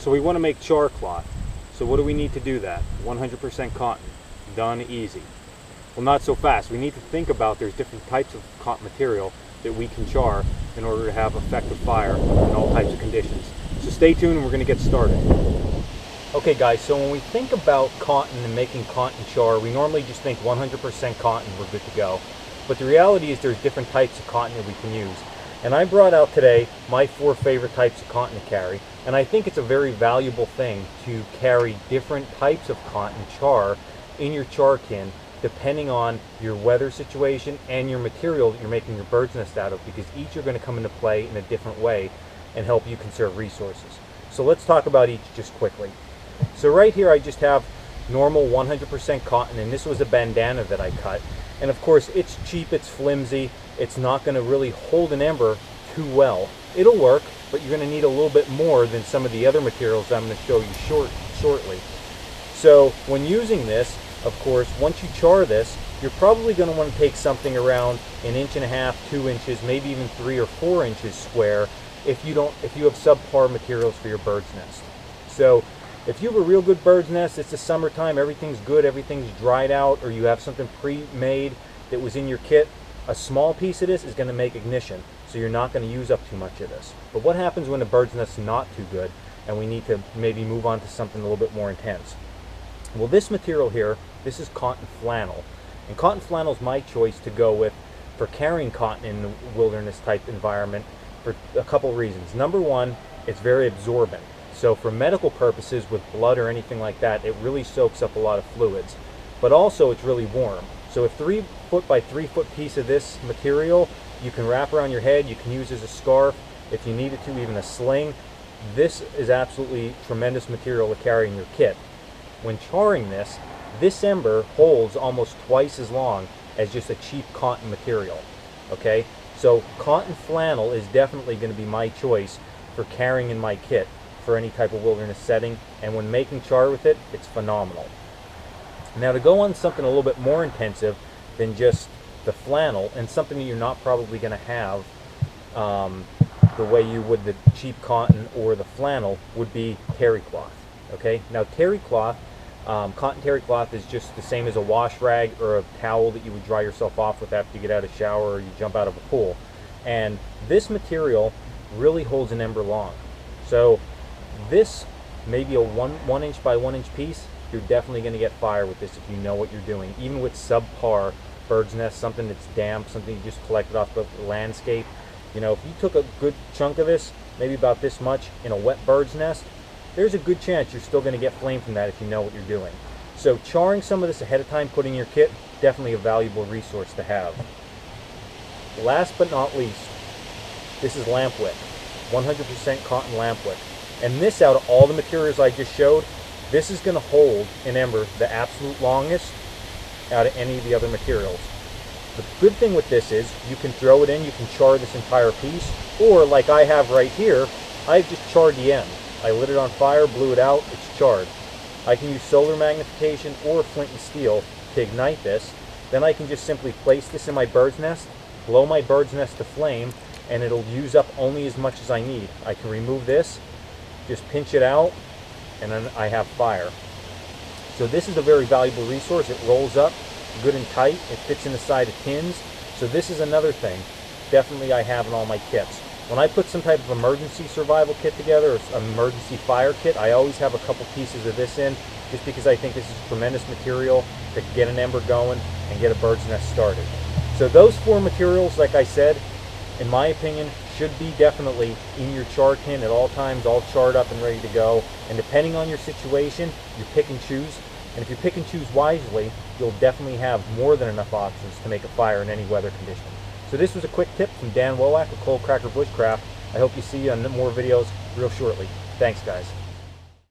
So we want to make char cloth. So what do we need to do that? 100% cotton. Done easy. Well, not so fast. We need to think about there's different types of cotton material that we can char in order to have effective fire in all types of conditions. So stay tuned and we're going to get started. Okay guys, so when we think about cotton and making cotton char, we normally just think 100% cotton, we're good to go. But the reality is there's different types of cotton that we can use. And I brought out today my 4 favorite types of cotton to carry. And I think it's a very valuable thing to carry different types of cotton char in your char tin, depending on your weather situation and your material that you're making your bird's nest out of, because each are going to come into play in a different way and help you conserve resources. So let's talk about each just quickly. So right here I just have normal 100% cotton, and this was a bandana that I cut. And of course it's cheap, it's flimsy, it's not going to really hold an ember too well. It'll work, but you're going to need a little bit more than some of the other materials I'm going to show you shortly. So when using this, of course, once you char this, you're probably going to want to take something around 1.5 inches, 2 inches, maybe even 3 or 4 inches square if you have subpar materials for your bird's nest. So if you have a real good bird's nest, it's the summertime, everything's good, everything's dried out, or you have something pre-made that was in your kit, a small piece of this is going to make ignition, so you're not going to use up too much of this. But what happens when the bird's nest is not too good and we need to maybe move on to something a little bit more intense? Well, this material here, this is cotton flannel. And cotton flannel is my choice to go with for carrying cotton in the wilderness type environment for a couple reasons. Number one, it's very absorbent. So for medical purposes with blood or anything like that, it really soaks up a lot of fluids. But also it's really warm. So a 3 foot by 3 foot piece of this material, you can wrap around your head, you can use as a scarf, if you needed to, even a sling. This is absolutely tremendous material to carry in your kit. When charring this, this ember holds almost twice as long as just a cheap cotton material. Okay, so cotton flannel is definitely going to be my choice for carrying in my kit for any type of wilderness setting, and when making char with it, it's phenomenal. Now to go on something a little bit more intensive than just the flannel, and something that you're not probably going to have the way you would the cheap cotton or the flannel, would be terry cloth. Okay, now terry cloth, cotton terry cloth is just the same as a wash rag or a towel that you would dry yourself off with after you get out of the shower or you jump out of a pool. And this material really holds an ember long. So this, maybe a 1 inch by 1 inch piece, you're definitely going to get fire with this if you know what you're doing. Even with subpar bird's nest, something that's damp, something you just collected off the landscape. You know, if you took a good chunk of this, maybe about this much, in a wet bird's nest, there's a good chance you're still going to get flame from that if you know what you're doing. So charring some of this ahead of time, putting in your kit, definitely a valuable resource to have. Last but not least, this is lamp wick, 100% cotton lamp wick. And this, out of all the materials I just showed, this is going to hold an ember the absolute longest out of any of the other materials. The good thing with this is you can throw it in, you can char this entire piece, or like I have right here, I've just charred the end. I lit it on fire, blew it out, it's charred. I can use solar magnification or flint and steel to ignite this. Then I can just simply place this in my bird's nest, blow my bird's nest to flame, and it'll use up only as much as I need. I can remove this, just pinch it out, and then I have fire. So this is a very valuable resource. It rolls up good and tight. It fits in the side of tins. So this is another thing definitely I have in all my kits. When I put some type of emergency survival kit together, or an emergency fire kit, I always have a couple pieces of this in, just because I think this is tremendous material to get an ember going and get a bird's nest started. So those 4 materials, like I said, in my opinion, should be definitely in your char tin at all times, all charred up and ready to go. And depending on your situation, you pick and choose. And if you pick and choose wisely, you'll definitely have more than enough options to make a fire in any weather condition. So this was a quick tip from Dan Wowak of Cold Cracker Bushcraft. I hope you see you on more videos real shortly. Thanks, guys.